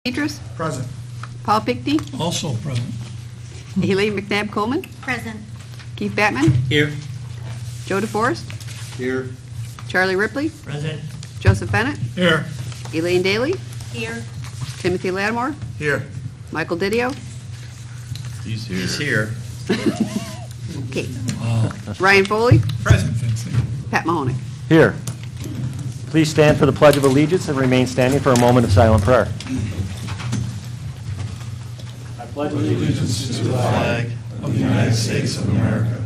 Idris, Present. Paul Pickney, Also present. Elaine McNabb Coleman, Present. Keith Batman, Here. Joe DeForest, Here. Charlie Ripley, Present. Joseph Bennett, Here. Elaine Daly, Here. Timothy Lattimore, Here. Michael Didio. He's here. He's here. Okay. Ryan Foley, Present, Vincent. Pat Mahoney. Here. Please stand for the Pledge of Allegiance and remain standing for a moment of silent prayer. I pledge allegiance To the flag of the United States of America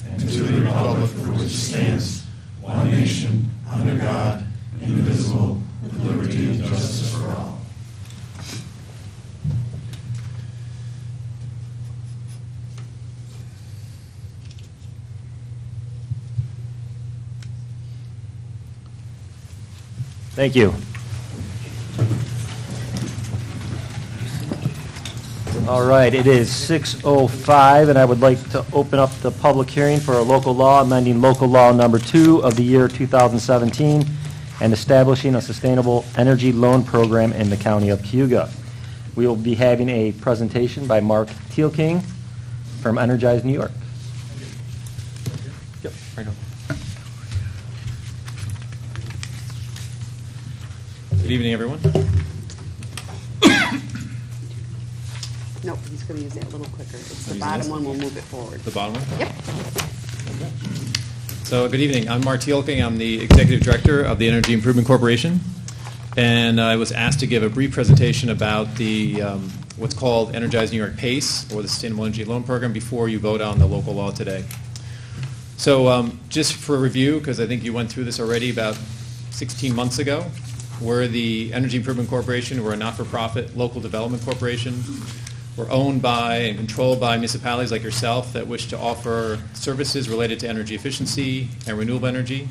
and to the republic for which it stands, one nation, under God, indivisible, with liberty and justice for all. Thank you. All right, it is 6:05, and I would like to open up the public hearing for a local law amending local law number 2 of the year 2017 and establishing a sustainable energy loan program in the county of Cayuga. We will be having a presentation by Mark Thielking from Energize New York. Yep, right on. Good evening, everyone. Nope, he's going to use that a little quicker. It's the Using bottom this? one, we'll move it forward. The bottom one? Yep. So, good evening. I'm Mark Thielking. I'm the Executive Director of the Energy Improvement Corporation. And I was asked to give a brief presentation about the what's called Energize New York PACE, or the Sustainable Energy Loan Program, before you vote on the local law today. So, just for review, because I think you went through this already about 16 months ago, we're the Energy Improvement Corporation. We're a not-for-profit local development corporation. We're owned by and controlled by municipalities like yourself that wish to offer services related to energy efficiency and renewable energy.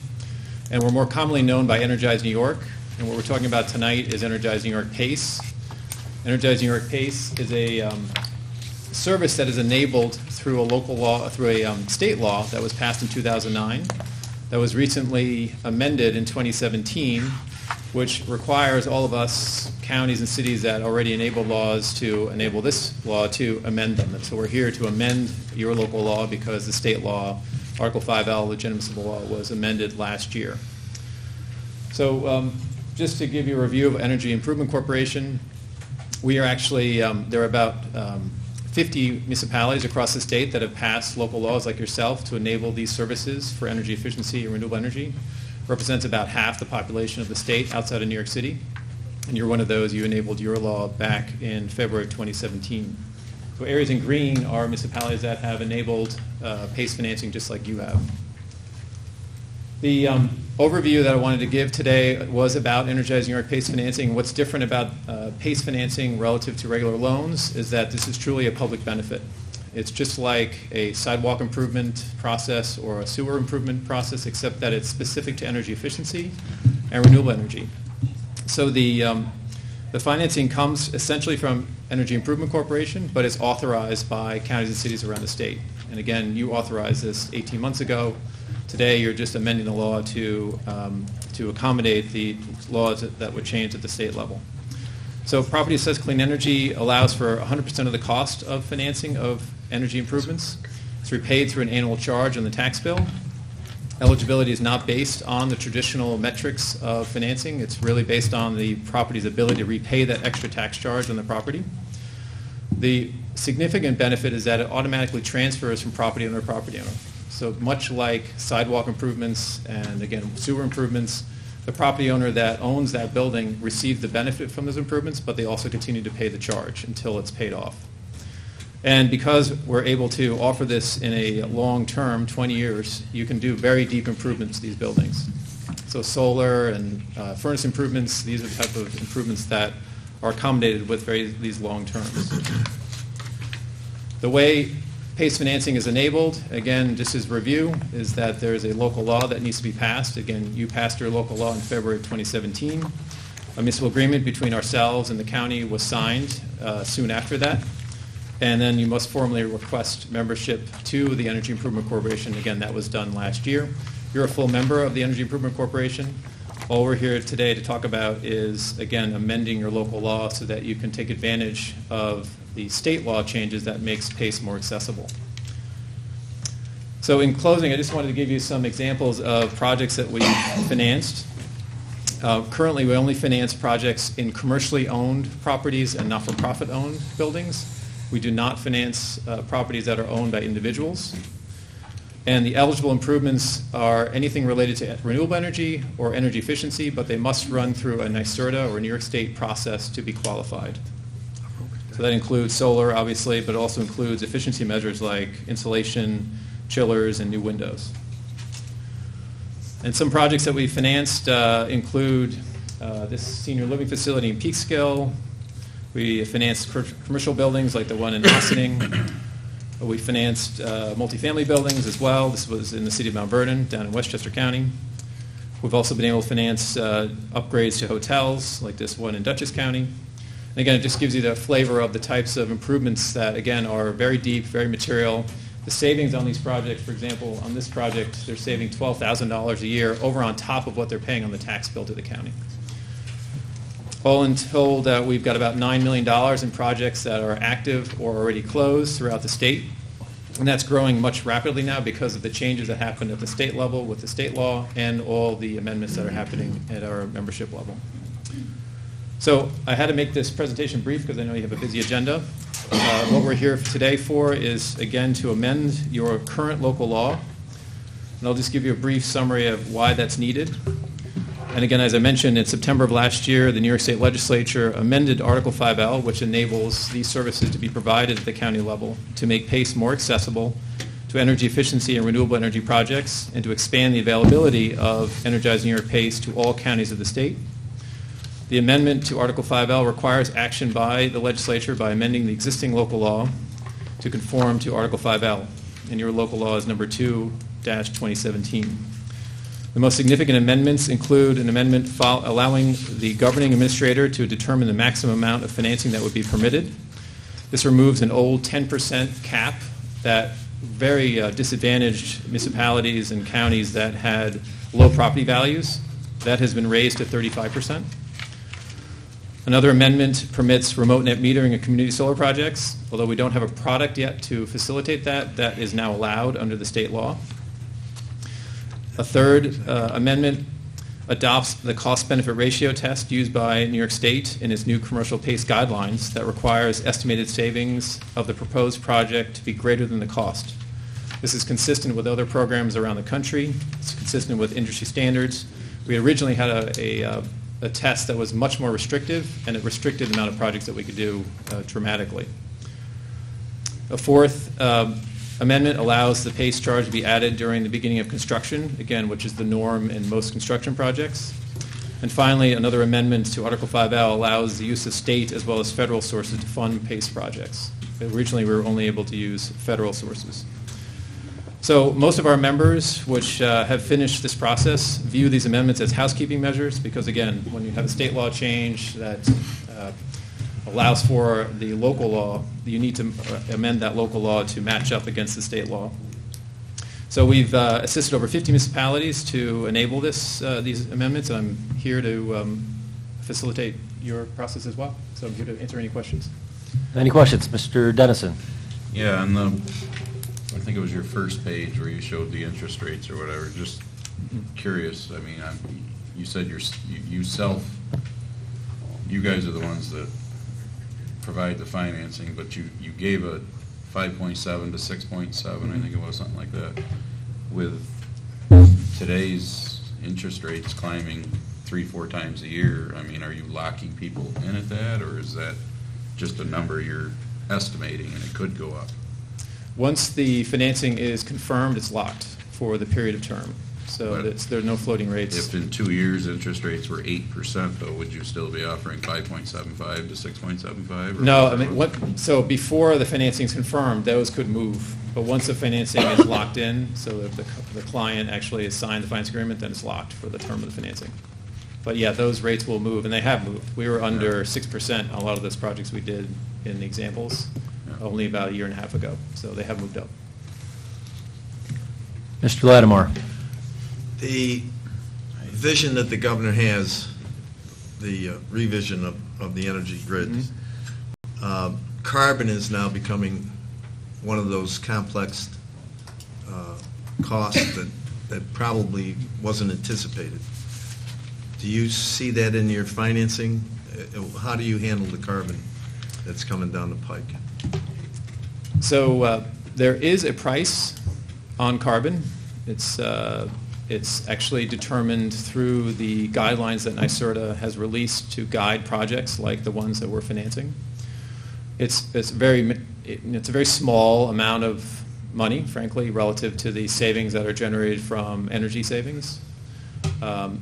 And we're more commonly known by Energize New York. And what we're talking about tonight is Energize New York PACE. Energize New York PACE is a service that is enabled through a local law, through a state law that was passed in 2009, that was recently amended in 2017, which requires all of us counties and cities that already enable laws to enable this law to amend them. And so we're here to amend your local law because the state law, Article 5L, legitimacy of the law, was amended last year. So just to give you a review of Energy Improvement Corporation, we are actually, there are about 50 municipalities across the state that have passed local laws like yourself to enable these services for energy efficiency and renewable energy. Represents about half the population of the state outside of New York City. And you're one of those. You enabled your law back in February of 2017. So areas in green are municipalities that have enabled PACE financing just like you have. The overview that I wanted to give today was about Energize New York PACE financing. What's different about PACE financing relative to regular loans is that this is truly a public benefit. It's just like a sidewalk improvement process or a sewer improvement process, except that it's specific to energy efficiency and renewable energy. So the financing comes essentially from Energy Improvement Corporation, but it's authorized by counties and cities around the state. And again, you authorized this 18 months ago. Today, you're just amending the law to accommodate the laws that would change at the state level. So Property Assessed Clean Energy allows for 100% of the cost of financing of energy improvements. It's repaid through an annual charge on the tax bill. Eligibility is not based on the traditional metrics of financing. It's really based on the property's ability to repay that extra tax charge on the property. The significant benefit is that it automatically transfers from property owner to property owner. So much like sidewalk improvements and, again, sewer improvements, the property owner that owns that building receives the benefit from those improvements, but they also continue to pay the charge until it's paid off. And because we're able to offer this in a long term, 20 years, you can do very deep improvements to these buildings. So solar and furnace improvements, these are the type of improvements that are accommodated with these long terms. The way PACE financing is enabled, again, just as review, is that there is a local law that needs to be passed. Again, you passed your local law in February of 2017. A municipal agreement between ourselves and the county was signed soon after that. And then you must formally request membership to the Energy Improvement Corporation. Again, that was done last year. You're a full member of the Energy Improvement Corporation. All we're here today to talk about is, again, amending your local law so that you can take advantage of the state law changes that makes PACE more accessible. So in closing, I just wanted to give you some examples of projects that we financed. Currently, we only finance projects in commercially owned properties and not-for-profit owned buildings. We do not finance properties that are owned by individuals. And the eligible improvements are anything related to renewable energy or energy efficiency, but they must run through a NYSERDA or New York State process to be qualified. So that includes solar, obviously, but it also includes efficiency measures like insulation, chillers, and new windows. And some projects that we financed include this senior living facility in Peekskill. We financed commercial buildings like the one in Ossining. We financed multifamily buildings as well. This was in the city of Mount Vernon, down in Westchester County. We've also been able to finance upgrades to hotels, like this one in Dutchess County. And again, it just gives you the flavor of the types of improvements that, again, are very deep, very material. The savings on these projects, for example, on this project, they're saving $12,000 a year over on top of what they're paying on the tax bill to the county. All in told, we've got about $9 million in projects that are active or already closed throughout the state. And that's growing much rapidly now because of the changes that happened at the state level with the state law and all the amendments that are happening at our membership level. So I had to make this presentation brief because I know you have a busy agenda. What we're here today for is, again, to amend your current local law. And I'll just give you a brief summary of why that's needed. And again, as I mentioned, in September of last year, the New York State Legislature amended Article 5L, which enables these services to be provided at the county level to make PACE more accessible to energy efficiency and renewable energy projects and to expand the availability of Energize New York PACE to all counties of the state. The amendment to Article 5L requires action by the legislature by amending the existing local law to conform to Article 5L. And your local law is number 2-2017. The most significant amendments include an amendment allowing the governing administrator to determine the maximum amount of financing that would be permitted. This removes an old 10% cap that very disadvantaged municipalities and counties that had low property values. That has been raised to 35%. Another amendment permits remote net metering of community solar projects. Although we don't have a product yet to facilitate that, that is now allowed under the state law. A third amendment adopts the cost-benefit ratio test used by New York State in its new commercial PACE guidelines that requires estimated savings of the proposed project to be greater than the cost. This is consistent with other programs around the country. It's consistent with industry standards. We originally had a test that was much more restrictive, and it restricted the amount of projects that we could do dramatically. A fourth amendment allows the PACE charge to be added during the beginning of construction, again, which is the norm in most construction projects. And finally, another amendment to Article 5L allows the use of state as well as federal sources to fund PACE projects. Originally, we were only able to use federal sources. So most of our members, which have finished this process, view these amendments as housekeeping measures because, again, when you have a state law change that allows for the local law, you need to amend that local law to match up against the state law. So we've assisted over 50 municipalities to enable these amendments, and I'm here to facilitate your process as well. So I'm here to answer any questions. Any questions? Mr. Dennison? Yeah, on I think it was your first page where you showed the interest rates or whatever. Just curious. I mean, you said you guys are the ones that provide the financing, but you gave a 5.7 to 6.7, I think it was, something like that. With today's interest rates climbing 3-4 times a year, I mean, are you locking people in at that, or is that just a number you're estimating and it could go up? Once the financing is confirmed, it's locked for the period of term. So there are no floating rates. If in 2 years interest rates were 8%, though, would you still be offering 5.75 to 6.75? No, I mean, so before the financing is confirmed, those could move. But once the financing is locked in, so that the client actually has signed the finance agreement, then it's locked for the term of the financing. But yeah, those rates will move, and they have moved. We were under 6% on a lot of those projects we did in the examples only about a year and a half ago. So they have moved up. Mr. Lattimore? I vision that the governor has, the revision of the energy grid, carbon is now becoming one of those complex costs that probably wasn't anticipated. Do you see that in your financing? How do you handle the carbon that's coming down the pike? So there is a price on carbon. It's actually determined through the guidelines that NYSERDA has released to guide projects like the ones that we're financing. It's a very small amount of money, frankly, relative to the savings that are generated from energy savings.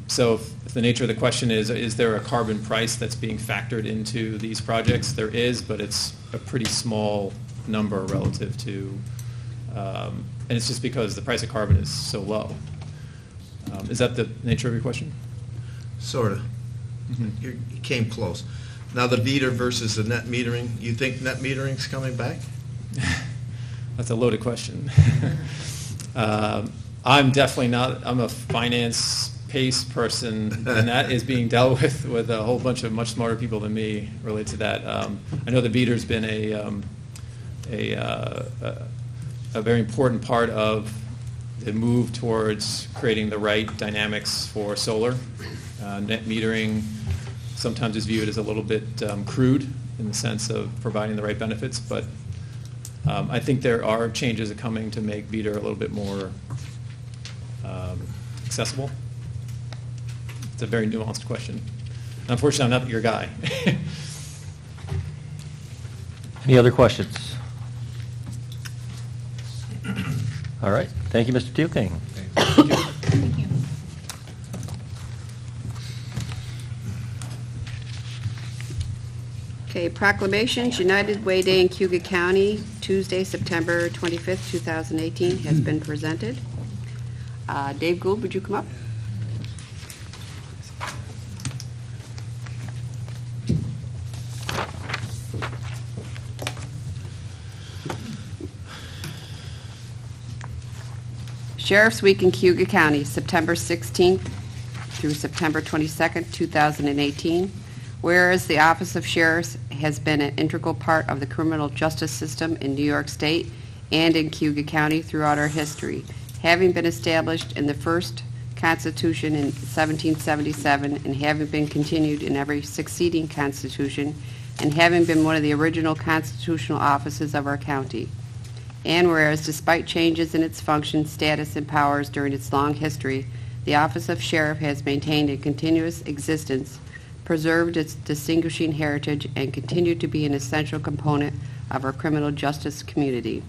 So if the nature of the question is there a carbon price that's being factored into these projects? There is, but it's a pretty small number relative to, and it's just because the price of carbon is so low. Is that the nature of your question? Sort of. You came close. Now the meter versus the net metering, you think net metering's coming back? That's a loaded question. I'm definitely not. I'm a finance PACE person, and that is being dealt with a whole bunch of much smarter people than me related to that. I know the meter's been a very important part of the move towards creating the right dynamics for solar. Net metering sometimes is viewed as a little bit crude in the sense of providing the right benefits, but I think there are changes coming to make meter a little bit more accessible. It's a very nuanced question. Unfortunately, I'm not your guy. Any other questions? All right. Thank you, Mr. Tealking. Thank you. Okay, proclamations, United Way Day in Cayuga County, Tuesday, September 25th, 2018, has been presented. Dave Gould, would you come up? Sheriff's Week in Cayuga County, September 16th through September 22nd, 2018. Whereas the Office of Sheriffs has been an integral part of the criminal justice system in New York State and in Cayuga County throughout our history, having been established in the first Constitution in 1777 and having been continued in every succeeding Constitution, and having been one of the original constitutional offices of our county. And whereas, despite changes in its function, status, and powers during its long history, the Office of Sheriff has maintained a continuous existence, preserved its distinguishing heritage, and continued to be an essential component of our criminal justice community.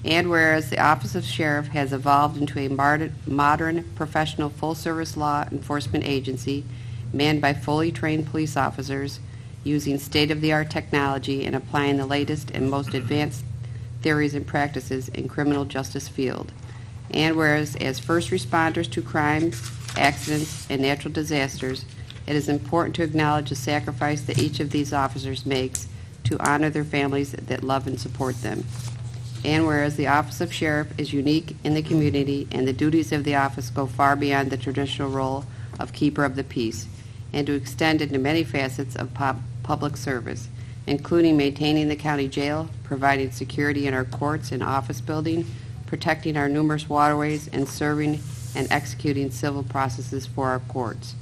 And whereas the Office of Sheriff has evolved into a modern, professional, full-service law enforcement agency manned by fully trained police officers using state-of-the-art technology and applying the latest and most advanced theories and practices in criminal justice field. And whereas as first responders to crimes, accidents, and natural disasters, it is important to acknowledge the sacrifice that each of these officers makes to honor their families that love and support them. And whereas the Office of Sheriff is unique in the community and the duties of the office go far beyond the traditional role of keeper of the peace, and to extend into many facets of public service, including maintaining the county jail, providing security in our courts and office building, protecting our numerous waterways, and serving and executing civil processes for our courts.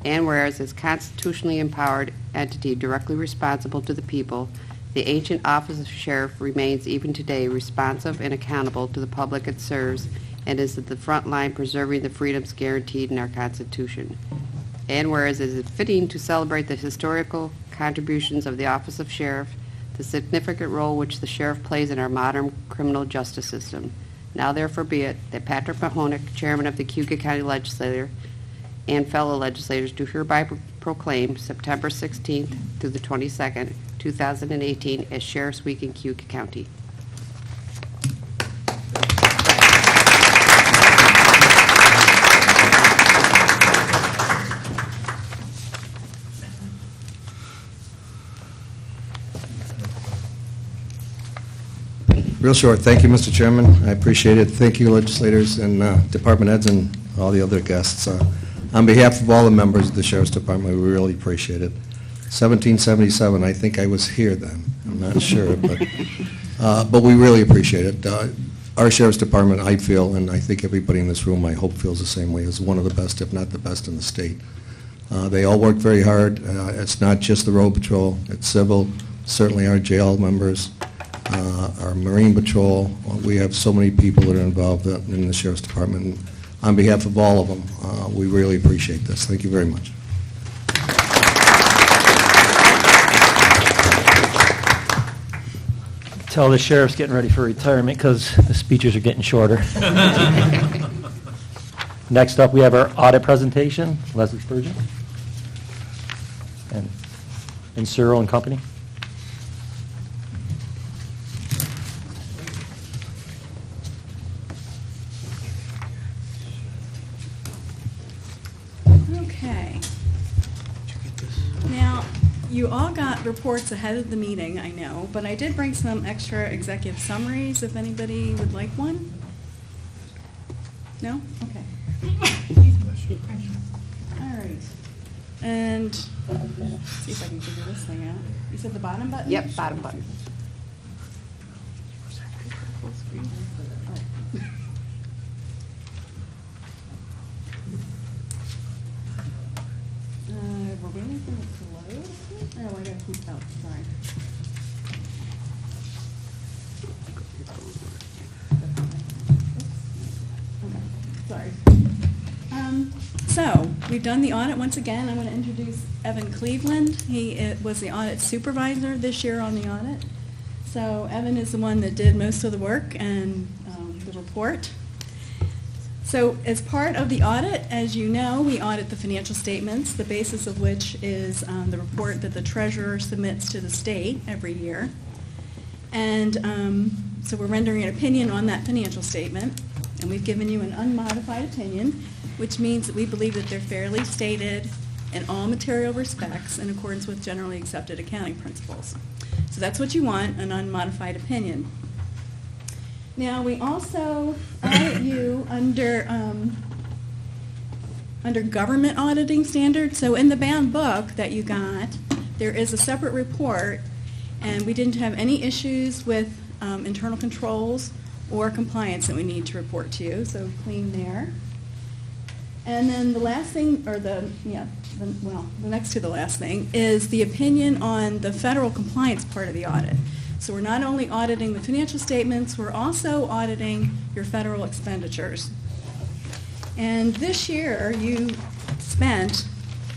And whereas as constitutionally empowered entity directly responsible to the people, the ancient Office of Sheriff remains even today responsive and accountable to the public it serves, and is at the front line preserving the freedoms guaranteed in our Constitution. And whereas it is fitting to celebrate the historical contributions of the Office of Sheriff, the significant role which the Sheriff plays in our modern criminal justice system. Now therefore be it that Patrick Mahonik, Chairman of the Cayuga County Legislature, and fellow legislators do hereby proclaim September 16th through the 22nd, 2018 as Sheriff's Week in Cayuga County. Real short. Thank you, Mr. Chairman. I appreciate it. Thank you, legislators and department heads and all the other guests. On behalf of all the members of the Sheriff's Department, we really appreciate it. 1777, I think I was here then. I'm not sure, but we really appreciate it. Our Sheriff's Department, I feel, and I think everybody in this room, I hope, feels the same way, is one of the best, if not the best, in the state. They all work very hard. It's not just the road patrol, it's civil, certainly our jail members, our Marine Patrol. We have so many people that are involved in the Sheriff's Department. On behalf of all of them, we really appreciate this. Thank you very much. Tell the sheriff's getting ready for retirement because the speeches are getting shorter. Next up, we have our audit presentation. Leslie Spurgeon and Cyril and company. Okay. Now, you all got reports ahead of the meeting, I know, but I did bring some extra executive summaries if anybody would like one. No? Okay. All right. And let's see if I can figure this thing out. You said the bottom button? Yep, bottom button. We're waiting for it to load. Oh, I gotta keep, oh, sorry. Okay, sorry. So, we've done the audit once again. I'm going to introduce Evan Cleveland. He was the audit supervisor this year on the audit. So, Evan is the one that did most of the work and the report. So, as part of the audit, as you know, we audit the financial statements, the basis of which is the report that the treasurer submits to the state every year. And so we're rendering an opinion on that financial statement, and we've given you an unmodified opinion, which means that we believe that they're fairly stated in all material respects in accordance with generally accepted accounting principles. So that's what you want, an unmodified opinion. Now, we also audit you under government auditing standards. So in the bound book that you got, there is a separate report, and we didn't have any issues with internal controls or compliance that we need to report to you, so clean there. And then the last thing, or the next to the last thing, is the opinion on the federal compliance part of the audit. So we're not only auditing the financial statements, we're also auditing your federal expenditures. And this year, you spent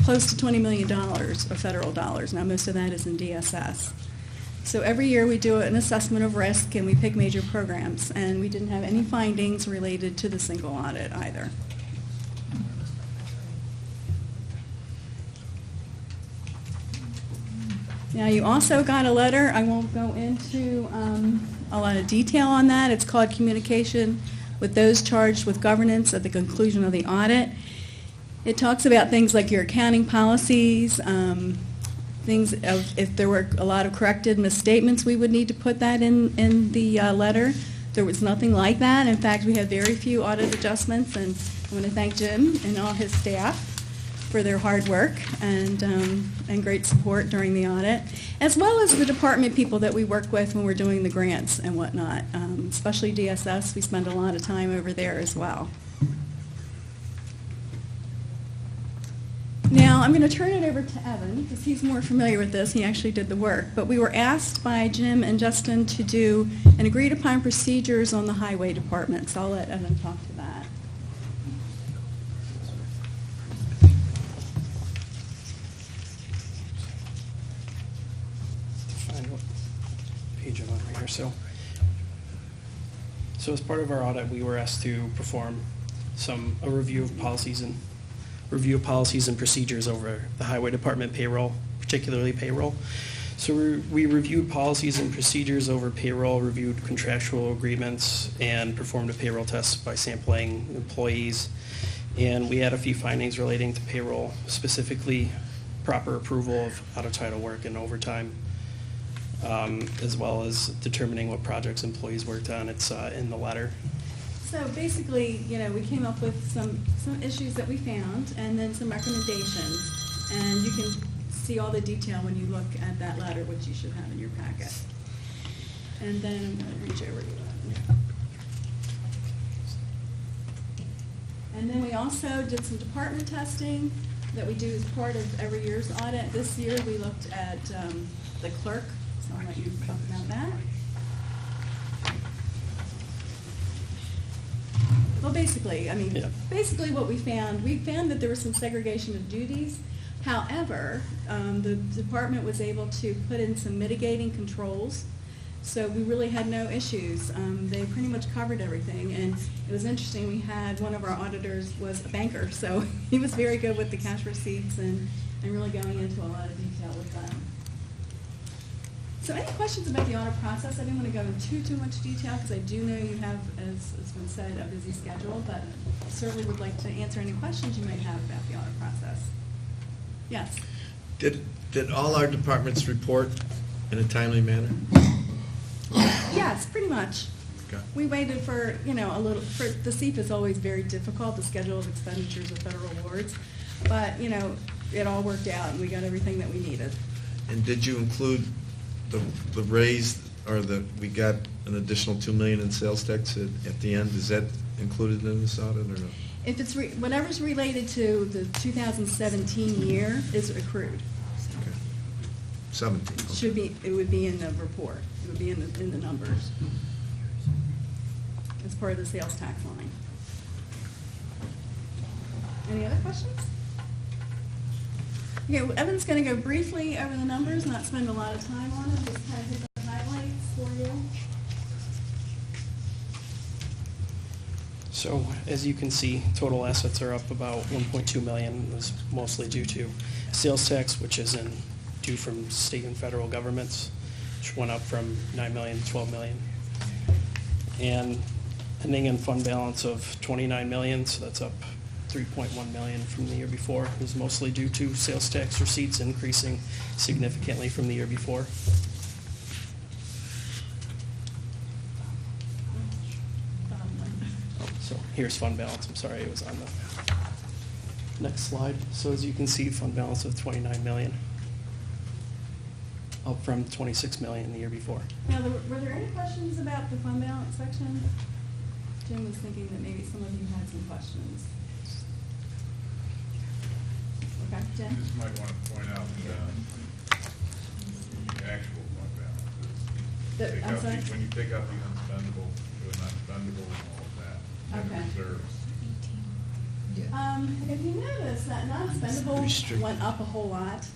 close to $20 million of federal dollars. Now, most of that is in DSS. So every year we do an assessment of risk and we pick major programs, and we didn't have any findings related to the single audit either. Now, you also got a letter. I won't go into a lot of detail on that. It's called Communication with Those Charged with Governance at the Conclusion of the Audit. It talks about things like your accounting policies, things of if there were a lot of corrected misstatements, we would need to put that in the letter. There was nothing like that. In fact, we had very few audit adjustments, and I want to thank Jim and all his staff for their hard work and great support during the audit, as well as the department people that we work with when we're doing the grants and whatnot, especially DSS. We spend a lot of time over there as well. Now, I'm going to turn it over to Evan, because he's more familiar with this. He actually did the work. But we were asked by Jim and Justin to do an agreed-upon procedures on the highway department, so I'll let Evan talk to that. Find what page I'm on right here. So as part of our audit, we were asked to perform a review of policies and procedures over the highway department payroll, particularly payroll. So we reviewed policies and procedures over payroll, reviewed contractual agreements, and performed a payroll test by sampling employees. And we had a few findings relating to payroll, specifically proper approval of out-of-title work and overtime, as well as determining what projects employees worked on. It's in the letter. So basically, we came up with some issues that we found and then some recommendations. And you can see all the detail when you look at that letter, which you should have in your packet. And then I'm going to reach over to that. And then we also did some department testing that we do as part of every year's audit. This year we looked at the clerk, so I'll let you talk about that. Well, basically, basically what we found that there was some segregation of duties. However, the department was able to put in some mitigating controls, so we really had no issues. They pretty much covered everything, and it was interesting. We had one of our auditors was a banker, so he was very good with the cash receipts and really going into a lot of detail with them. So any questions about the audit process? I didn't want to go into too much detail because I do know you have, as has been said, a busy schedule, but certainly would like to answer any questions you may have about the audit process. Yes? Did all our departments report in a timely manner? Yes, pretty much. Okay. We waited for, a little, the CEP is always very difficult, the schedule of expenditures of federal awards, but, it all worked out and we got everything that we needed. And did you include the raise, or we got an additional $2 million in sales tax at the end? Is that included in this audit or no? If it's, whatever's related to the 2017 year is accrued. Okay. 17. Okay. Should be, it would be in the report. It would be in the numbers. As part of the sales tax line. Any other questions? Okay, well, Evan's going to go briefly over the numbers, not spend a lot of time on it, just kind of hit the highlights for you. So as you can see, total assets are up about 1.2 million. It was mostly due to sales tax, which is due from state and federal governments, which went up from 9 million to 12 million. And ending in fund balance of 29 million, so that's up 3.1 million from the year before. It was mostly due to sales tax receipts increasing significantly from the year before. So here's fund balance. I'm sorry, it was on the next slide. So as you can see, fund balance of 29 million, up from 26 million the year before. Now, were there any questions about the fund balance section? Jim was thinking that maybe some of you had some questions. Okay, Jim? Just might want to point out the actual fund balance. I'm sorry? When you take out the unspendable, the non-spendable and all of that, and Okay. reserves. If you notice that non-spendable went up a whole lot.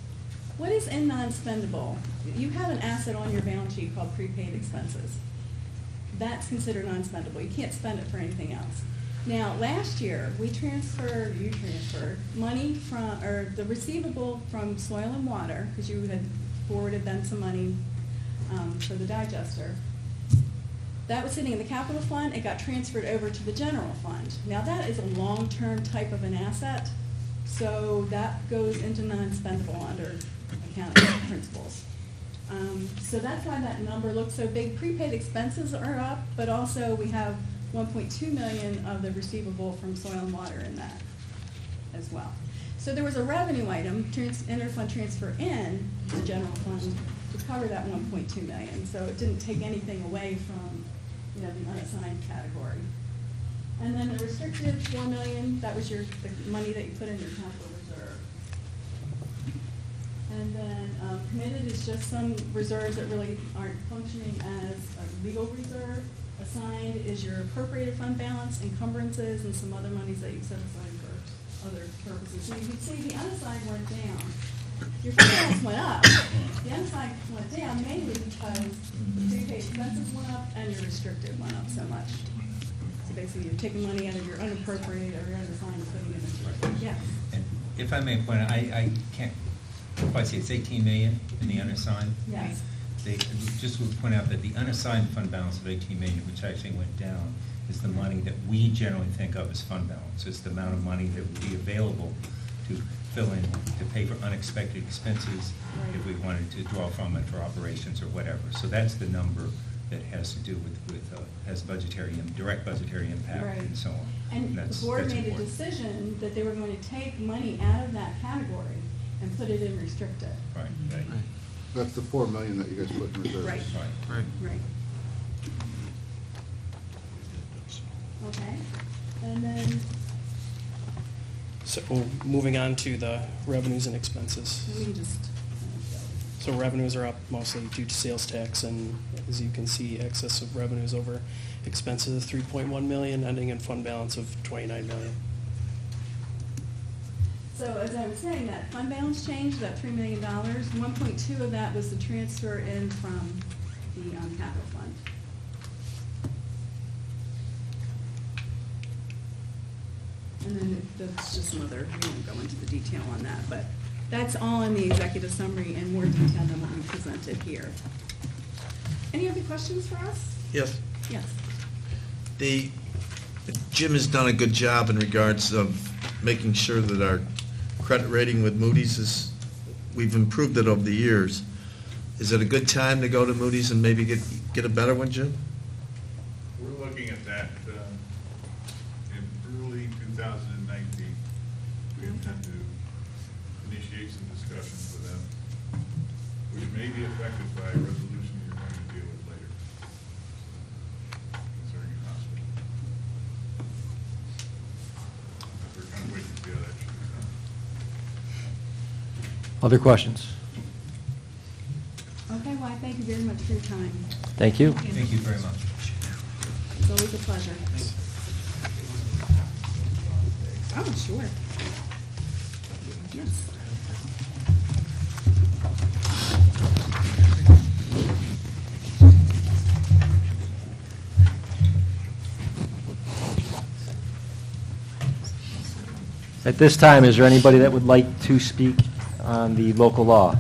What is in non-spendable? You have an asset on your balance sheet called prepaid expenses. That's considered non-spendable. You can't spend it for anything else. Now, last year, you transferred money from, or the receivable from Soil and Water, because you had forwarded them some money for the digester. That was sitting in the capital fund. It got transferred over to the general fund. Now, that is a long-term type of an asset, so that goes into non-spendable under accounting principles. So that's why that number looks so big. Prepaid expenses are up, but also we have 1.2 million of the receivable from Soil and Water in that as well. So there was a revenue item, interfund transfer in the general fund to cover that 1.2 million. So it didn't take anything away from, the unassigned category. And then the restricted 4 million, that was the money that you put in your capital reserve. And then committed is just some reserves that really aren't functioning as a legal reserve. Assigned is your appropriated fund balance, encumbrances, and some other monies that you set aside for other purposes. So you can see the unassigned went down. Your fund balance went up. The unassigned went down mainly because the prepaid expenses went up and your restricted went up so much. So basically, you're taking money out of your unappropriated or your unassigned and putting it into restricted. Yes. And if I may point out, I can't quite say it's 18 million in the unassigned. Yes. Just would point out that the unassigned fund balance of 18 million, which actually went down, is the money that we generally think of as fund balance. It's the amount of money that would be available to fill in, to pay for unexpected expenses if we wanted to draw from it for operations or whatever. So that's the number that has to do with has direct budgetary impact Right. and so on. And That's the board made a important. decision that they were going to take money out of that category and put it in restricted. Right, right. That's the 4 million that you guys put in reserves. Right. Right. Right. Okay, and then, So moving on to the revenues and expenses. we can just, So revenues are up mostly due to sales tax, and as you can see, excess of revenues over expenses of 3.1 million, ending in fund balance of 29 million. so as I was saying, that fund balance change, that $3 million, 1.2 of that was the transfer in from the capital fund. And then that's just some other, we won't go into the detail on that, but that's all in the executive summary in more detail than what we presented here. Any other questions for us? Yes. Yes. Jim has done a good job in regards of making sure that our credit rating with Moody's we've improved it over the years. Is it a good time to go to Moody's and maybe get a better one, Jim? We're looking at that in early 2019. We intend to initiate some discussions with them, which may be affected by a resolution you're going to deal with later concerning the hospital. We're kind of waiting to see how that shakes out. Other questions? Okay, well, I thank you very much for your time. Thank you. Thank you very much. It's always a pleasure. Oh, sure. Yes. At this time, is there anybody that would like to speak on the local law?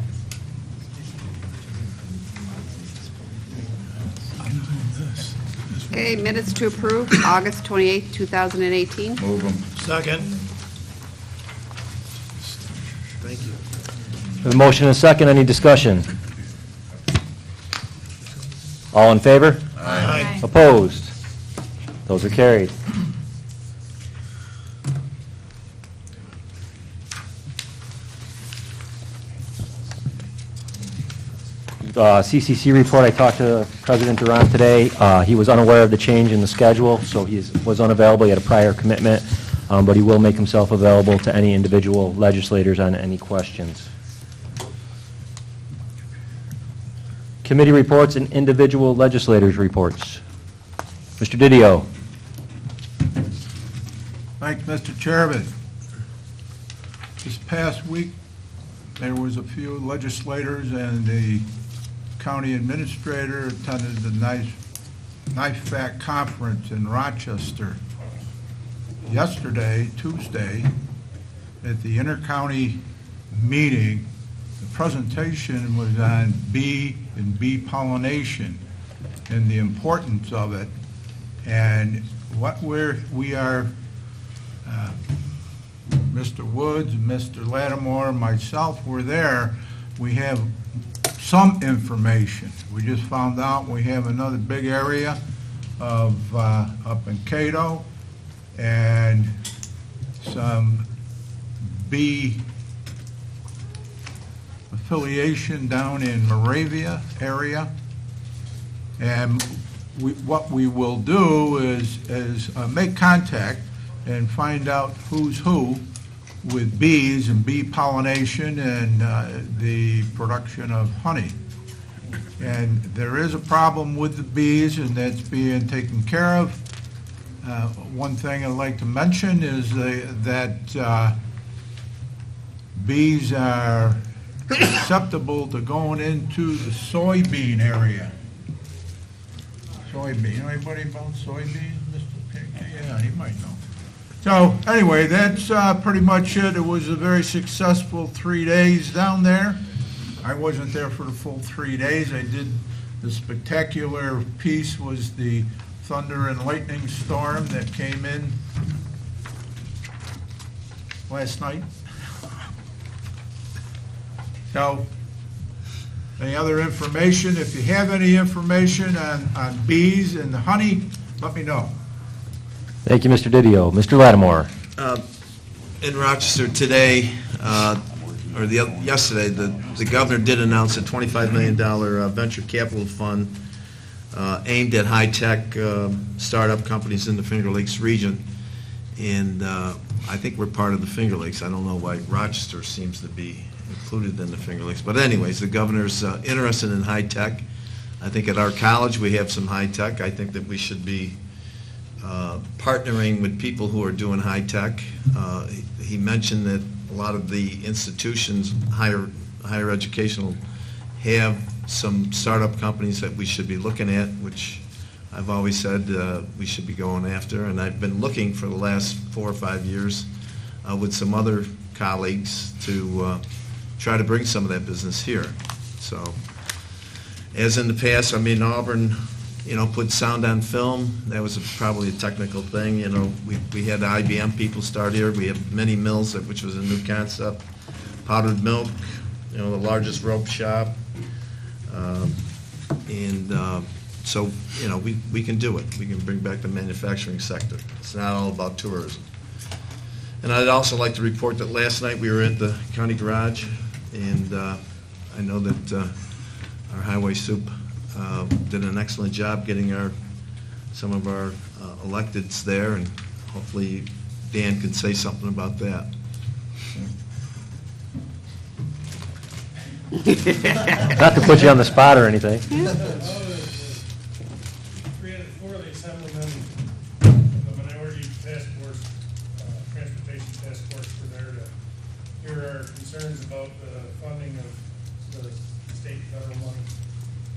Okay, minutes to approve, August 28, 2018. Move them. Second. Thank you. We have a motion and a second. Any discussion? All in favor? Aye. Opposed? Those are carried. CCC report, I talked to President Durant today. He was unaware of the change in the schedule, so he was unavailable. He had a prior commitment, but he will make himself available to any individual legislators on any questions. Committee reports and individual legislators' reports. Mr. Didio. Thank you, Mr. Chairman. This past week, there was a few legislators and the county administrator attended the NIFAC conference in Rochester. Yesterday, Tuesday, at the intercounty meeting, the presentation was on bee and bee pollination and the importance of it. And what we are, Mr. Woods, Mr. Lattimore, myself were there. We have some information. We just found out we have another big area of up in Cato and some bee affiliation down in Moravia area. And what we will do is make contact and find out who's who with bees and bee pollination and the production of honey. And there is a problem with the bees, and that's being taken care of. One thing I'd like to mention is that bees are susceptible to going into the soybean area. Soybean, anybody about soybean? Mr. Pink? Yeah, he might know. So anyway, that's pretty much it. It was a very successful 3 days down there. I wasn't there for the full 3 days. I did the spectacular piece was the thunder and lightning storm that came in last night. So any other information. If you have any information on bees and honey, let me know. Thank you, Mr. Didio. Mr. Lattimore. In Rochester today, yesterday, the governor did announce a $25 million venture capital fund aimed at high-tech startup companies in the Finger Lakes region. And I think we're part of the Finger Lakes. I don't know why Rochester seems to be included in the Finger Lakes. But anyways, the governor's interested in high-tech. I think at our college we have some high-tech. I think that we should be partnering with people who are doing high-tech. He mentioned that a lot of the institutions, higher educational, have some startup companies that we should be looking at, which I've always said we should be going after. And I've been looking for the last 4 or 5 years with some other colleagues to try to bring some of that business here. So, as in the past, I mean, Auburn, put sound on film. That was probably a technical thing. We had IBM people start here. We have mini mills, which was a new concept. Powdered milk, the largest rope shop. So, we can do it. We can bring back the manufacturing sector. It's not all about tourism. And I'd also like to report that last night we were at the county garage, and I know that our highway soup did an excellent job getting some of our electeds there, and hopefully Dan can say something about that. Not to put you on the spot or anything. 304 of the Assemblymen, the Minority Task Force, Transportation Task Force, were there to hear our concerns about the funding of the state and federal money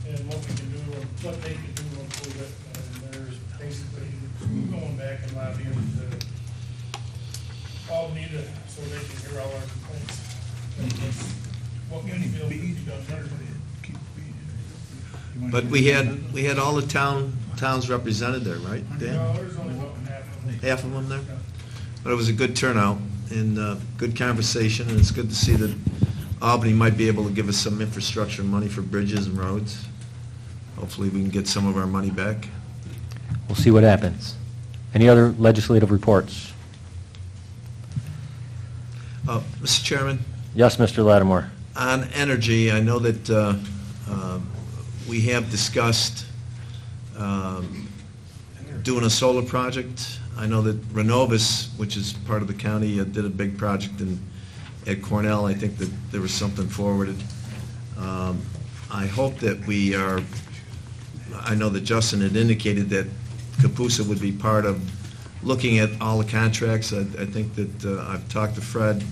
and what we can do, what they can do to improve it. And there's basically going back and lobbying to Albany so they can hear all our complaints. And that's what we feel could be done better. But we had all the towns represented there, right, Dan? No, there's only about half of them. Half of them there? But it was a good turnout and good conversation, and it's good to see that Albany might be able to give us some infrastructure money for bridges and roads. Hopefully we can get some of our money back. We'll see what happens. Any other legislative reports? Mr. Chairman? Yes, Mr. Lattimore. On energy, I know that we have discussed doing a solar project. I know that Renovis, which is part of the county, did a big project at Cornell. I think that there was something forwarded. I hope that we are, I know that Justin had indicated that Capusa would be part of looking at all the contracts. I think that I've talked to Fred.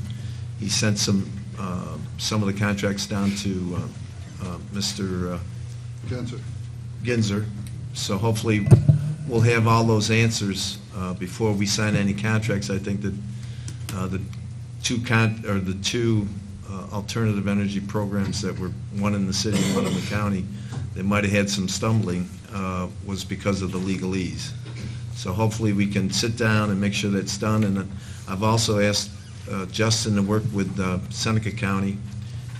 He sent some of the contracts down to Mr. Ginzer. So hopefully we'll have all those answers before we sign any contracts. I think that the two alternative energy programs that were one in the city and one in the county that might have had some stumbling was because of the legalese. So hopefully we can sit down and make sure that's done. And I've also asked Justin to work with Seneca County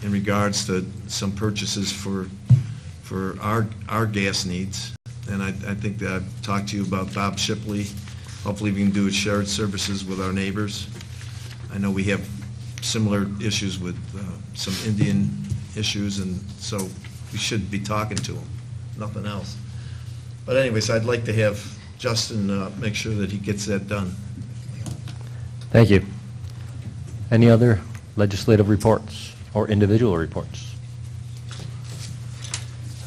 in regards to some purchases for our gas needs. And I think that I've talked to you about Bob Shipley. Hopefully we can do shared services with our neighbors. I know we have similar issues with some Indian issues, and so we should be talking to them, nothing else. But anyways, I'd like to have Justin make sure that he gets that done. Thank you. Any other legislative reports or individual reports?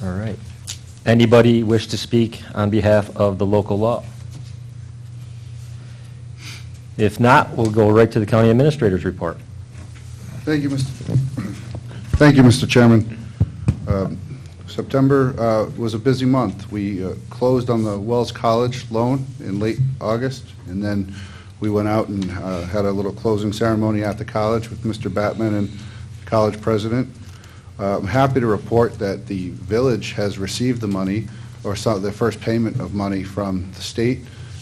All right. Anybody wish to speak on behalf of the local law? If not, we'll go right to the county administrator's report. Thank you, Mr. Chairman. September was a busy month. We closed on the Wells College loan in late August, and then we went out and had a little closing ceremony at the college with Mr. Batman and the college president. I'm happy to report that the village has received the money, or the first payment of money from the state,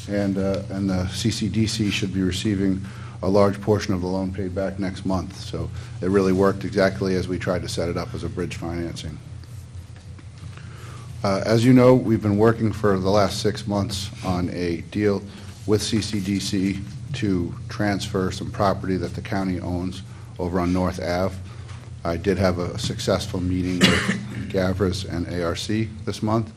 and the CCDC should be receiving a large portion of the loan paid back next month. So it really worked exactly as we tried to set it up as a bridge financing. As you know, we've been working for the last 6 months on a deal with CCDC to transfer some property that the county owns over on North Ave. I did have a successful meeting with Gavras and ARC this month,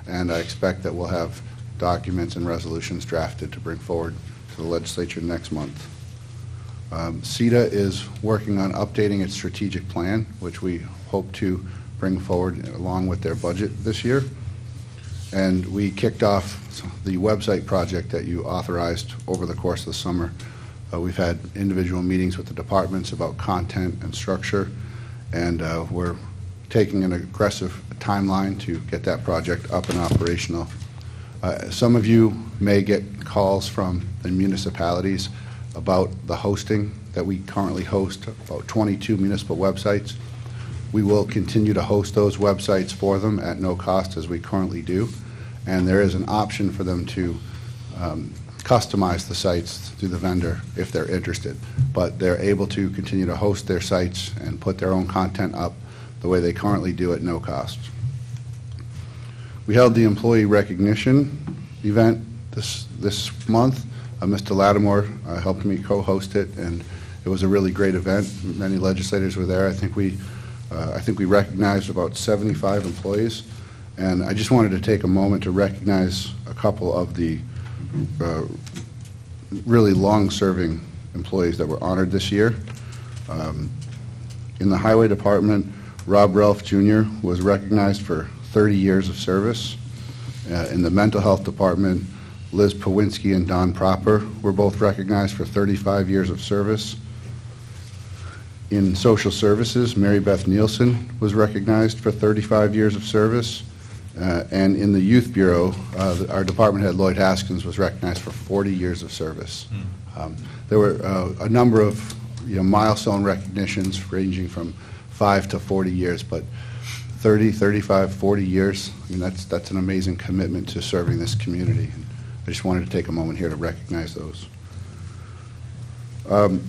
and I expect that we'll have documents and resolutions drafted to bring forward to the legislature next month. CETA is working on updating its strategic plan, which we hope to bring forward along with their budget this year. And we kicked off the website project that you authorized over the course of the summer. We've had individual meetings with the departments about content and structure, and we're taking an aggressive timeline to get that project up and operational. Some of you may get calls from the municipalities about the hosting that we currently host, about 22 municipal websites. We will continue to host those websites for them at no cost as we currently do, and there is an option for them to customize the sites through the vendor if they're interested, but they're able to continue to host their sites and put their own content up the way they currently do at no cost. We held the employee recognition event this month. Mr. Lattimore helped me co-host it, and it was a really great event. Many legislators were there. I think we recognized about 75 employees, and I just wanted to take a moment to recognize a couple of the really long-serving employees that were honored this year. In the Highway Department, Rob Ralph Jr. was recognized for 30 years of service. In the Mental Health Department, Liz Pawinski and Don Proper were both recognized for 35 years of service. In Social Services, Mary Beth Nielsen was recognized for 35 years of service. And in the Youth Bureau, our department head, Lloyd Haskins, was recognized for 40 years of service. There were a number of milestone recognitions ranging from 5 to 40 years, but 30, 35, 40 years, I mean, that's an amazing commitment to serving this community. I just wanted to take a moment here to recognize those.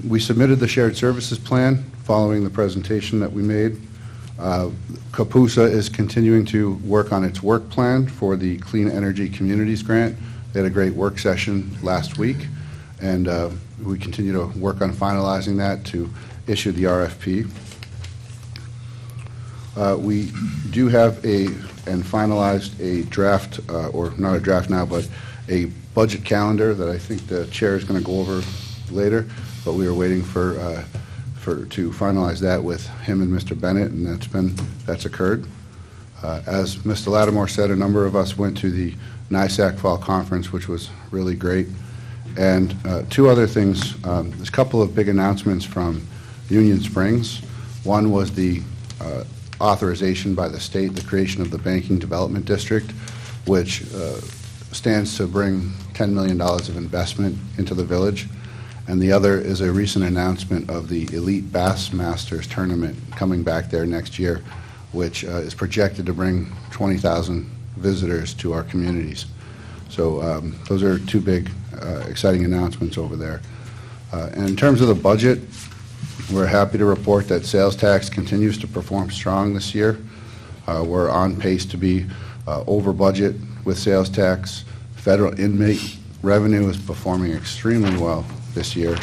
We submitted the shared services plan following the presentation that we made. CAPUSA is continuing to work on its work plan for the Clean Energy Communities Grant. They had a great work session last week, and we continue to work on finalizing that to issue the RFP. We do have and finalized a draft, or not a draft now, but a budget calendar that I think the chair is going to go over later, but we are waiting to finalize that with him and Mr. Bennett, and that's occurred. As Mr. Lattimore said, a number of us went to the NISAC Fall Conference, which was really great. And two other things, there's a couple of big announcements from Union Springs. One was the authorization by the state, the creation of the Banking Development District, which stands to bring $10 million of investment into the village. And the other is a recent announcement of the Elite Bass Masters Tournament coming back there next year, which is projected to bring 20,000 visitors to our communities. So those are two big, exciting announcements over there. And in terms of the budget, we're happy to report that sales tax continues to perform strong this year. We're on pace to be over budget with sales tax. Federal inmate revenue is performing extremely well this year.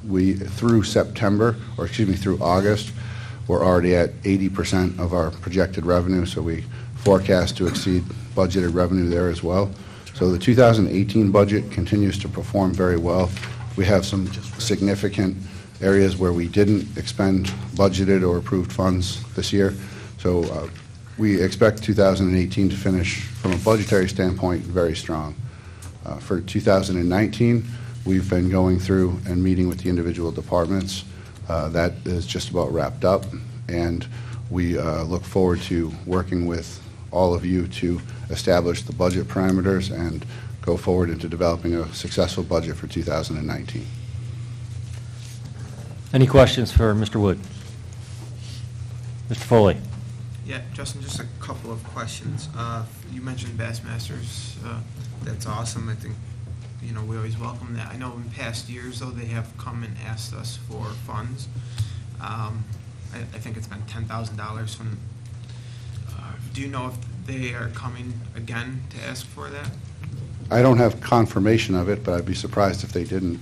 Through August, we're already at 80% of our projected revenue, so we forecast to exceed budgeted revenue there as well. So the 2018 budget continues to perform very well. We have some significant areas where we didn't expend budgeted or approved funds this year. So we expect 2018 to finish, from a budgetary standpoint, very strong. For 2019, we've been going through and meeting with the individual departments. That is just about wrapped up, and we look forward to working with all of you to establish the budget parameters and go forward into developing a successful budget for 2019. Any questions for Mr. Wood? Mr. Foley? Yeah, Justin, just a couple of questions. You mentioned Bassmasters. That's awesome. I think, we always welcome that. I know in past years, though, they have come and asked us for funds. I think it's been $10,000 from Do you know if they are coming again to ask for that? I don't have confirmation of it, but I'd be surprised if they didn't.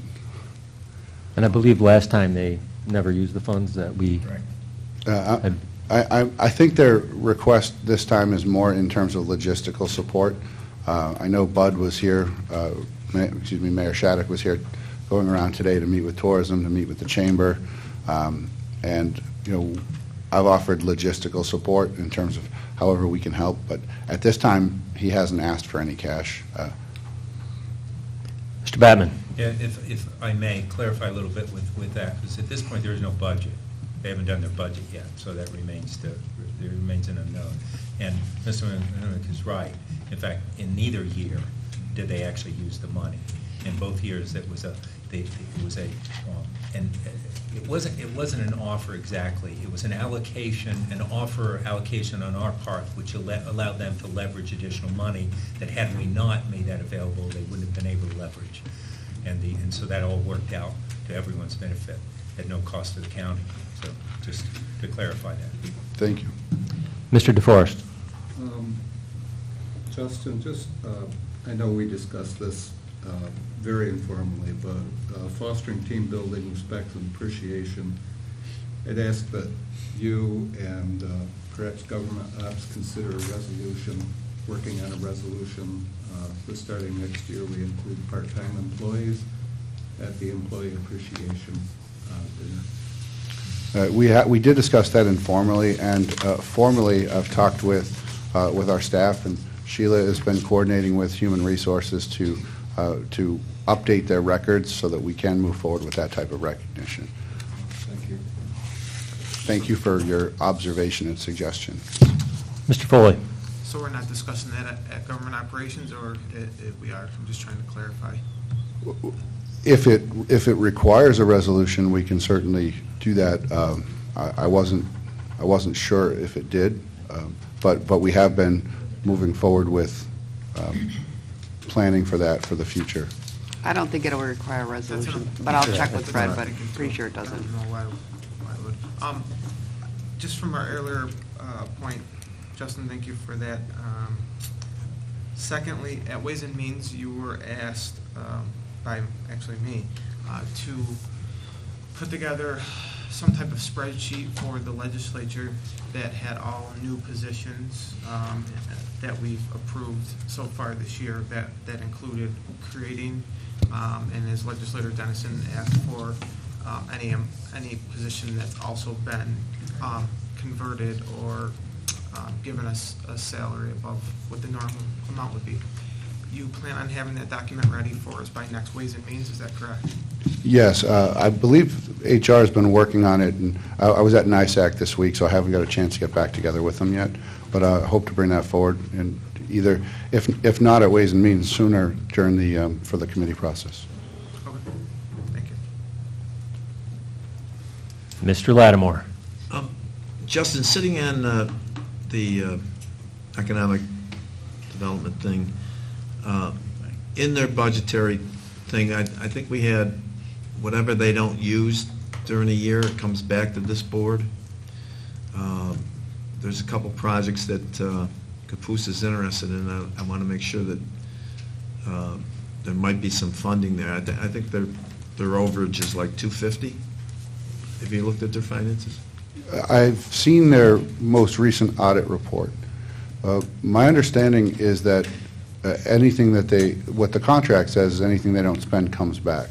And I believe last time they never used the funds that we had. I think their request this time is more in terms of logistical support. I know Bud was here, Mayor Shattuck was here going around today to meet with tourism, to meet with the chamber. And, I've offered logistical support in terms of however we can help, but at this time, he hasn't asked for any cash. Mr. Batman? Yeah, if I may clarify a little bit with that, because at this point, there is no budget. They haven't done their budget yet, so that remains an unknown. And Mr. Mimick is right. In fact, in neither year did they actually use the money. In both years, it wasn't an offer exactly. It was an allocation, allocation on our part, which allowed them to leverage additional money that had we not made that available, they wouldn't have been able to leverage. And so that all worked out to everyone's benefit at no cost to the county. So just to clarify that. Thank you. Mr. DeForest? Justin, I know we discussed this very informally, but fostering team building, respect, and appreciation, I'd ask that you and perhaps government ops consider a resolution, working on a resolution for starting next year. We include part-time employees at the employee appreciation dinner. We did discuss that informally, and formally I've talked with our staff, and Sheila has been coordinating with Human Resources to update their records so that we can move forward with that type of recognition. Thank you. Thank you for your observation and suggestion. Mr. Foley? So we're not discussing that at government operations, or we are? I'm just trying to clarify. If it requires a resolution, we can certainly do that. I wasn't sure if it did, but we have been moving forward with planning for that for the future. I don't think it'll require a resolution, but I'll check with Fred, but I'm pretty sure it doesn't. I don't know why it would. Just from our earlier point, Justin, thank you for that. Secondly, at Ways and Means, you were asked by actually me to put together some type of spreadsheet for the legislature that had all new positions that we've approved so far this year that included creating, and as Legislator Dennison asked for, any position that's also been converted or given us a salary above what the normal amount would be. You plan on having that document ready for us by next Ways and Means, is that correct? Yes, I believe HR has been working on it, and I was at NISAC this week, so I haven't got a chance to get back together with them yet, but I hope to bring that forward, and either, if not at Ways and Means, sooner during for the committee process. Okay, thank you. Mr. Lattimore? Justin, sitting on the economic development thing, in their budgetary thing, I think we had whatever they don't use during a year, it comes back to this board. There's a couple projects that Capoose is interested in. I want to make sure that there might be some funding there. I think their overage is like $250. Have you looked at their finances? I've seen their most recent audit report. My understanding is that anything that what the contract says is anything they don't spend comes back.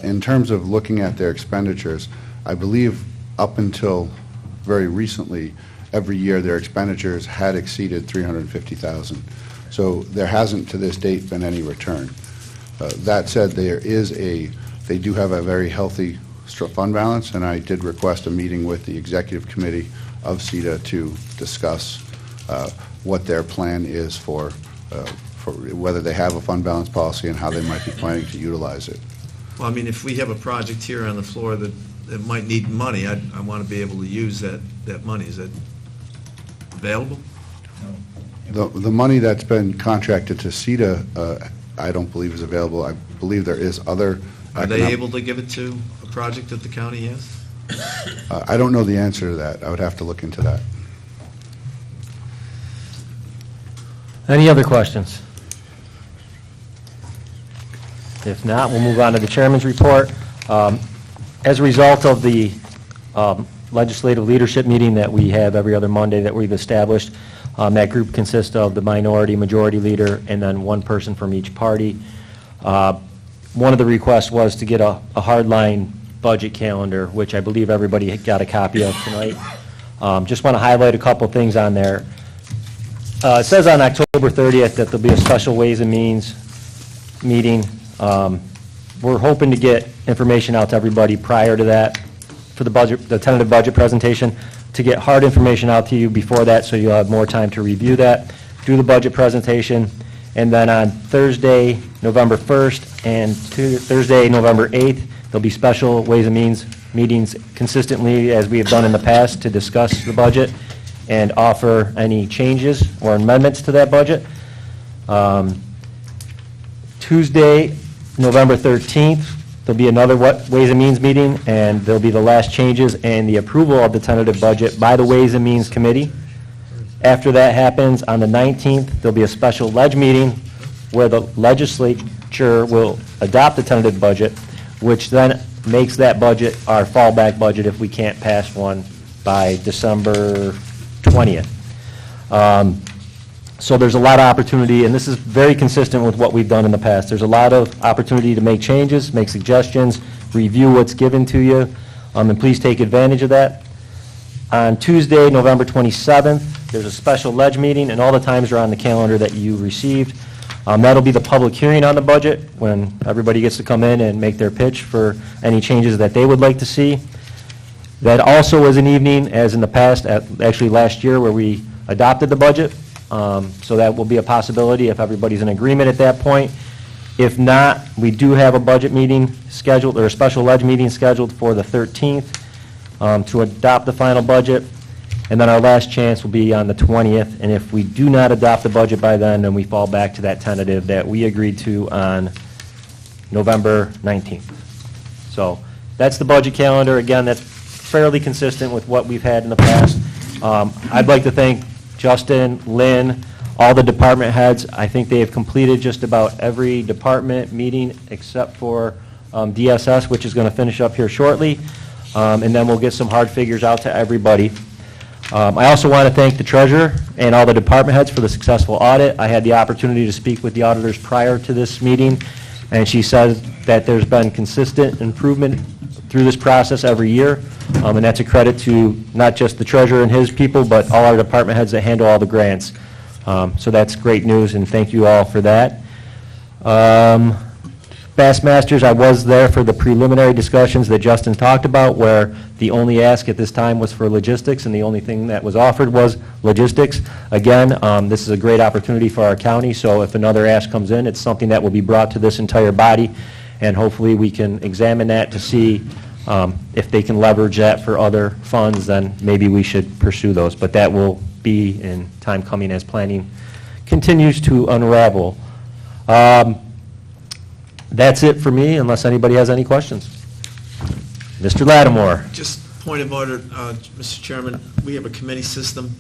In terms of looking at their expenditures, I believe up until very recently, every year their expenditures had exceeded $350,000. So there hasn't to this date been any return. That said, they do have a very healthy fund balance, and I did request a meeting with the executive committee of CETA to discuss what their plan is for whether they have a fund balance policy and how they might be planning to utilize it. Well, I mean, if we have a project here on the floor that might need money, I want to be able to use that money. Is that available? The money that's been contracted to CETA, I don't believe is available. I believe there is other. Are they able to give it to a project that the county has? I don't know the answer to that. I would have to look into that. Any other questions? If not, we'll move on to the chairman's report. As a result of the legislative leadership meeting that we have every other Monday that we've established, that group consists of the minority, majority leader, and then one person from each party. One of the requests was to get a hardline budget calendar, which I believe everybody got a copy of tonight. Just want to highlight a couple things on there. It says on October 30th that there'll be a special Ways and Means meeting. We're hoping to get information out to everybody prior to that for the budget, the tentative budget presentation, to get hard information out to you before that so you'll have more time to review that, do the budget presentation, and then on Thursday, November 1st and Thursday, November 8th, there'll be special Ways and Means meetings consistently as we have done in the past to discuss the budget and offer any changes or amendments to that budget. Tuesday, November 13th, there'll be another Ways and Means meeting, and there'll be the last changes and the approval of the tentative budget by the Ways and Means Committee. After that happens, on the 19th, there'll be a special ledge meeting where the legislature will adopt the tentative budget, which then makes that budget our fallback budget if we can't pass one by December 20th. So there's a lot of opportunity, and this is very consistent with what we've done in the past. There's a lot of opportunity to make changes, make suggestions, review what's given to you, and please take advantage of that. On Tuesday, November 27th, there's a special ledge meeting, and all the times are on the calendar that you received. That'll be the public hearing on the budget, when everybody gets to come in and make their pitch for any changes that they would like to see. That also is an evening, as in the past, actually last year, where we adopted the budget. So that will be a possibility if everybody's in agreement at that point. If not, we do have a budget meeting scheduled, or a special ledge meeting scheduled for the 13th to adopt the final budget. And then our last chance will be on the 20th. And if we do not adopt the budget by then we fall back to that tentative that we agreed to on November 19th. So that's the budget calendar. Again, that's fairly consistent with what we've had in the past. I'd like to thank Justin, Lynn, all the department heads. I think they have completed just about every department meeting except for DSS, which is going to finish up here shortly. And then we'll get some hard figures out to everybody. I also want to thank the treasurer and all the department heads for the successful audit. I had the opportunity to speak with the auditors prior to this meeting, and she says that there's been consistent improvement through this process every year. And that's a credit to not just the treasurer and his people, but all our department heads that handle all the grants. So that's great news, and thank you all for that. Bassmasters, I was there for the preliminary discussions that Justin talked about, where the only ask at this time was for logistics, and the only thing that was offered was logistics. Again, this is a great opportunity for our county, so if another ask comes in, it's something that will be brought to this entire body, and hopefully we can examine that to see if they can leverage that for other funds, then maybe we should pursue those. But that will be in time coming as planning continues to unravel. That's it for me, unless anybody has any questions. Mr. Lattimore. Just point of order, Mr. Chairman, we have a committee system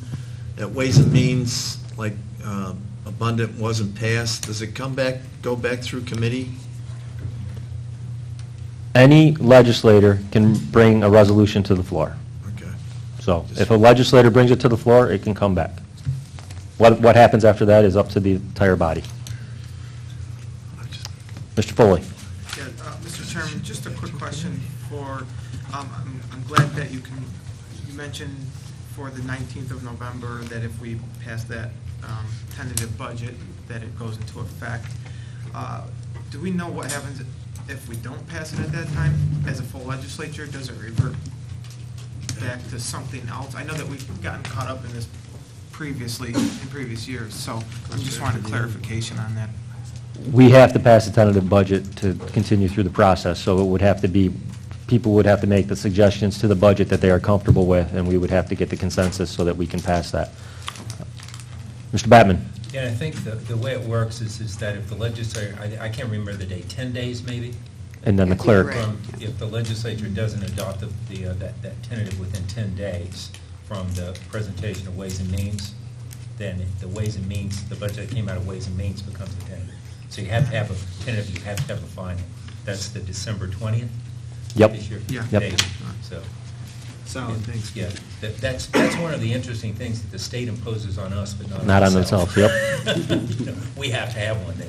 at Ways and Means, like Abundant wasn't passed. Does it go back through committee? Any legislator can bring a resolution to the floor. Okay. So if a legislator brings it to the floor, it can come back. What happens after that is up to the entire body. Mr. Foley. Yeah, Mr. Chairman, just a quick question for, I'm glad that you mentioned for the 19th of November that if we pass that tentative budget, that it goes into effect. Do we know what happens if we don't pass it at that time as a full legislature? Does it revert back to something else? I know that we've gotten caught up in this previously, in previous years, so I just wanted clarification on that. We have to pass a tentative budget to continue through the process, so it would have to be, people would have to make the suggestions to the budget that they are comfortable with, and we would have to get the consensus so that we can pass that. Mr. Batman. Yeah, I think the way it works is that if the legislature, I can't remember the date, 10 days maybe? And then the clerk. If the legislature doesn't adopt that tentative within 10 days from the presentation of Ways and Means, then the Ways and Means, the budget that came out of Ways and Means becomes a tentative. So you have to have a tentative, you have to have a final. That's the December 20th? Yep. This year? Yeah. Yep. Date. So. Solid, thanks. Yeah, that's one of the interesting things that the state imposes on us, but not on Not on themselves. themselves, yep. We have to have one then.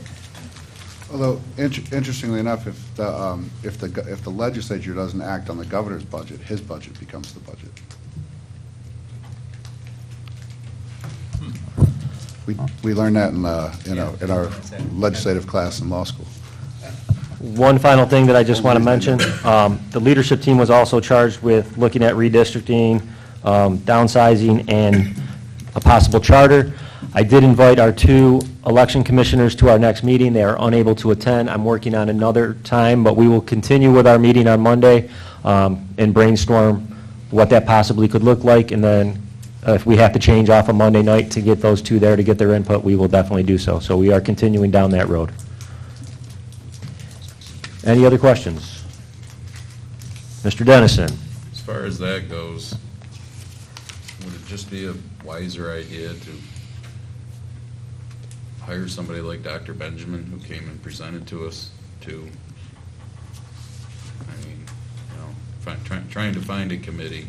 Although, interestingly enough, if the legislature doesn't act on the governor's budget, his budget becomes the budget. We learned that in our legislative class in law school. One final thing that I just want to mention, the leadership team was also charged with looking at redistricting, downsizing, and a possible charter. I did invite our 2 election commissioners to our next meeting. They are unable to attend. I'm working on another time, but we will continue with our meeting on Monday and brainstorm what that possibly could look like, and then if we have to change off a Monday night to get those 2 there to get their input, we will definitely do so. So we are continuing down that road. Any other questions? Mr. Dennison? As far as that goes, would it just be a wiser idea to hire somebody like Dr. Benjamin, who came and presented to us, trying to find a committee,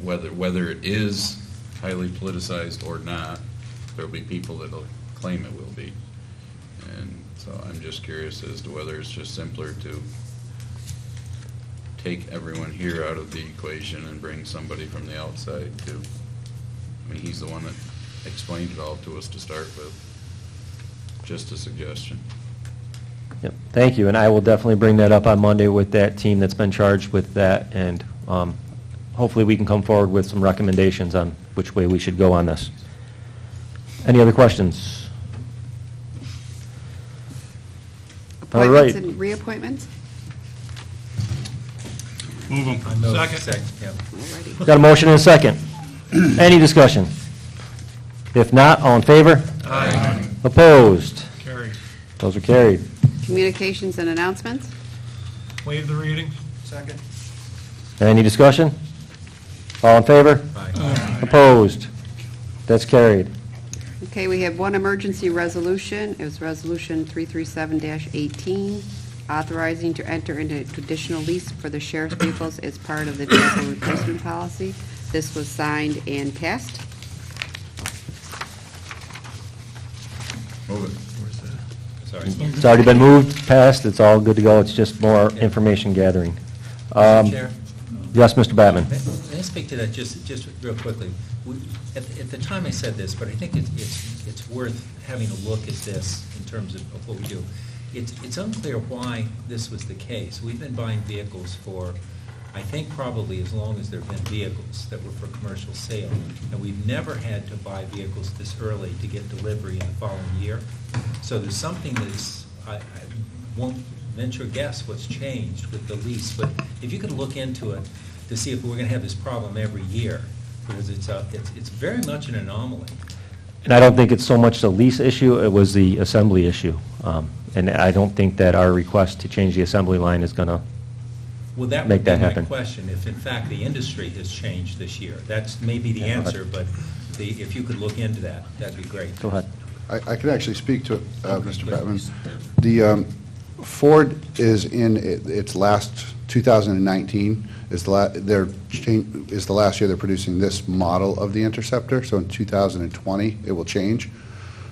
whether it is highly politicized or not, there'll be people that'll claim it will be. And so I'm just curious as to whether it's just simpler to take everyone here out of the equation and bring somebody from the outside to, I mean, he's the one that explained it all to us to start with. Just a suggestion. Yep, thank you, and I will definitely bring that up on Monday with that team that's been charged with that, and hopefully we can come forward with some recommendations on which way we should go on this. Any other questions? All right. Appointments and reappointments? Move them. Second, yeah. Alrighty. Got a motion and a second. Any discussion? If not, all in favor? Aye. Opposed? Carried. Those are carried. Communications and announcements? Waive the reading. Second. Any discussion? All in favor? Opposed? That's carried. Okay, we have one emergency resolution. It was Resolution 337-18, authorizing to enter into a traditional lease for the sheriff's vehicles as part of the vehicle replacement policy. This was signed and passed. Move it. Sorry. It's already been moved, passed, it's all good to go, it's just more information gathering. Mr. Chair? Yes, Mr. Batman. May I speak to that just real quickly? At the time I said this, but I think it's worth having a look at this in terms of what we do. It's unclear why this was the case. We've been buying vehicles for, I think, probably as long as there have been vehicles that were for commercial sale. And we've never had to buy vehicles this early to get delivery in the following year. So there's something that's, I won't venture a guess what's changed with the lease, but if you could look into it to see if we're going to have this problem every year, because it's very much an anomaly. And I don't think it's so much the lease issue, it was the assembly issue. And I don't think that our request to change the assembly line is going to Well, that make would be that my happen. question, if in fact the industry has changed this year. That's maybe the answer, but if you could look into that, that'd be great. Go ahead. I can actually speak to it, Mr. Batman. The Ford is in its last, 2019 is the last year they're producing this model of the Interceptor, so in 2020 it will change.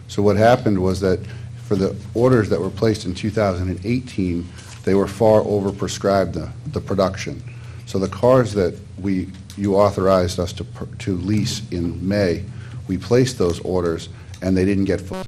So what happened was that for the orders that were placed in 2018, they were far overprescribed the production. So the cars that you authorized us to lease in May, we placed those orders and they didn't get fulfilled.